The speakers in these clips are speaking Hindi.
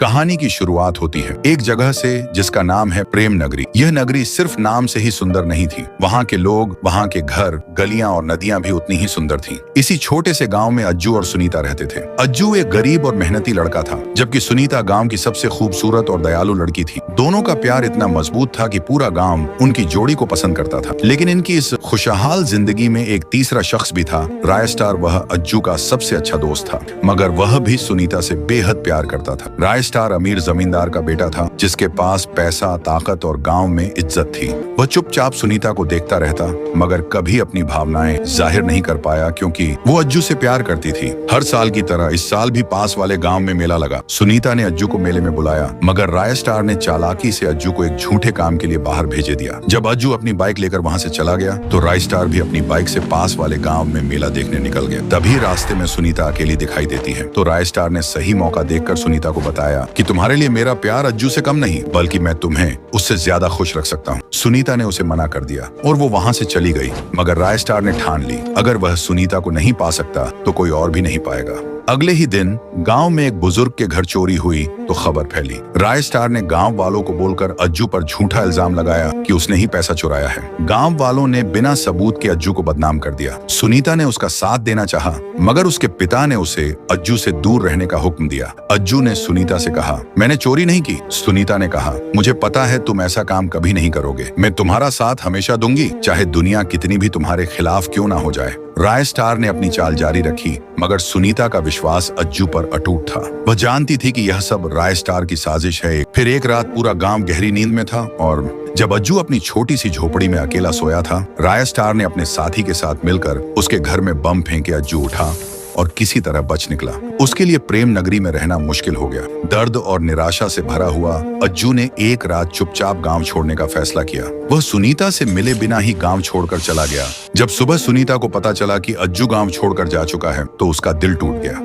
कहानी की शुरुआत होती है एक जगह से जिसका नाम है प्रेम नगरी। यह नगरी सिर्फ नाम से ही सुंदर नहीं थी, वहाँ के लोग, वहाँ के घर, गलियां और नदियां भी उतनी ही सुंदर थीं। इसी छोटे से गांव में अज्जू और सुनीता रहते थे। अज्जू एक गरीब और मेहनती लड़का था, जबकि सुनीता गांव की सबसे खूबसूरत और दयालु लड़की थी। दोनों का प्यार इतना मजबूत था कि पूरा गांव उनकी जोड़ी को पसंद करता था। लेकिन इनकी इस खुशहाल जिंदगी में एक तीसरा शख्स भी था, रायस्टार। वह अज्जू का सबसे अच्छा दोस्त था, मगर वह भी सुनीता से बेहद प्यार करता था। रायस्टार अमीर जमींदार का बेटा था, जिसके पास पैसा, ताकत और गांव में इज्जत थी। वह चुपचाप सुनीता को देखता रहता, मगर कभी अपनी भावनाएं जाहिर नहीं कर पाया, क्योंकि वो अज्जू से प्यार करती थी। हर साल की तरह इस साल भी पास वाले गांव में मेला लगा। सुनीता ने अज्जू को मेले में बुलाया, मगर रायस्टार ने चालाकी से अज्जू को एक झूठे काम के लिए बाहर भेजे दिया। जब अज्जू अपनी बाइक लेकर वहां से चला गया, तो रायस्टार भी अपनी बाइक से पास वाले गांव में मेला देखने निकल गया। तभी रास्ते में सुनीता अकेली दिखाई देती है, तो रायस्टार ने सही मौका देखकर सुनीता को बताया कि तुम्हारे लिए मेरा प्यार अज्जू से कम नहीं, बल्कि मैं तुम्हें उससे ज्यादा खुश रख सकता हूँ। सुनीता ने उसे मना कर दिया और वो वहां से चली गई, मगर रायस्टार ने ठान ली, अगर वह सुनीता को नहीं पा सकता तो कोई और भी नहीं पाएगा। अगले ही दिन गांव में एक बुजुर्ग के घर चोरी हुई तो खबर फैली। रायस्टार ने गांव वालों को बोलकर अज्जू पर झूठा इल्जाम लगाया कि उसने ही पैसा चुराया है। गांव वालों ने बिना सबूत के अज्जू को बदनाम कर दिया। सुनीता ने उसका साथ देना चाहा, मगर उसके पिता ने उसे अज्जू से दूर रहने का हुक्म दिया। अज्जू ने सुनीता से कहा, मैंने चोरी नहीं की। सुनीता ने कहा, मुझे पता है तुम ऐसा काम कभी नहीं करोगे। मैं तुम्हारा साथ हमेशा दूंगी, चाहे दुनिया कितनी भी तुम्हारे खिलाफ क्यों ना हो जाए। रायस्टार ने अपनी चाल जारी रखी, मगर सुनीता का विश्वास अज्जू पर अटूट था। वह जानती थी कि यह सब रायस्टार की साजिश है। फिर एक रात पूरा गांव गहरी नींद में था, और जब अज्जू अपनी छोटी सी झोपड़ी में अकेला सोया था, रायस्टार ने अपने साथी के साथ मिलकर उसके घर में बम फेंके। अज्जू उठा और किसी तरह बच निकला। उसके लिए प्रेम नगरी में रहना मुश्किल हो गया। दर्द और निराशा से भरा हुआ अज्जू ने एक रात चुपचाप गांव छोड़ने का फैसला किया। वह सुनीता से मिले बिना ही गांव छोड़कर चला गया। जब सुबह सुनीता को पता चला कि अज्जू गांव छोड़कर जा चुका है, तो उसका दिल टूट गया,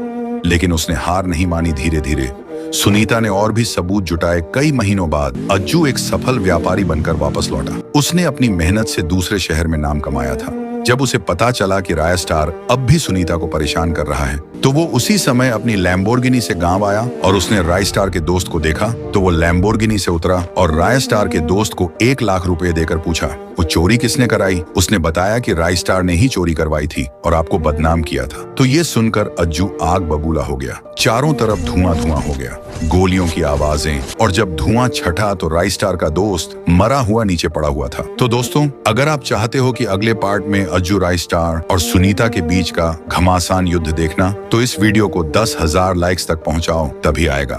लेकिन उसने हार नहीं मानी। धीरे धीरे सुनीता ने और भी सबूत जुटाए। कई महीनों बाद अज्जू एक सफल व्यापारी बनकर वापस लौटा। उसने अपनी मेहनत से दूसरे शहर में नाम कमाया था। जब उसे पता चला कि रायस्टार अब भी सुनीता को परेशान कर रहा है, तो वो उसी समय अपनी लैम्बोर्गिनी से गांव आया, और उसने रायस्टार के दोस्त को देखा तो वो लैम्बोर्गिनी से उतरा और रायस्टार के दोस्त को 1 लाख रुपए देकर पूछा, वो चोरी किसने कराई। उसने बताया कि रायस्टार ने ही चोरी करवाई थी और आपको बदनाम किया था। तो ये सुनकर अज्जू आग बबूला हो गया। चारों तरफ धुआं धुआं हो गया, गोलियों की आवाजें, और जब धुआं छटा तो रायस्टार का दोस्त मरा हुआ नीचे पड़ा हुआ था। तो दोस्तों, अगर आप चाहते हो कि अगले पार्ट में अज्जू, रायस्टार और सुनीता के बीच का घमासान युद्ध देखना, तो इस वीडियो को 10,000 लाइक्स तक पहुंचाओ, तभी आएगा।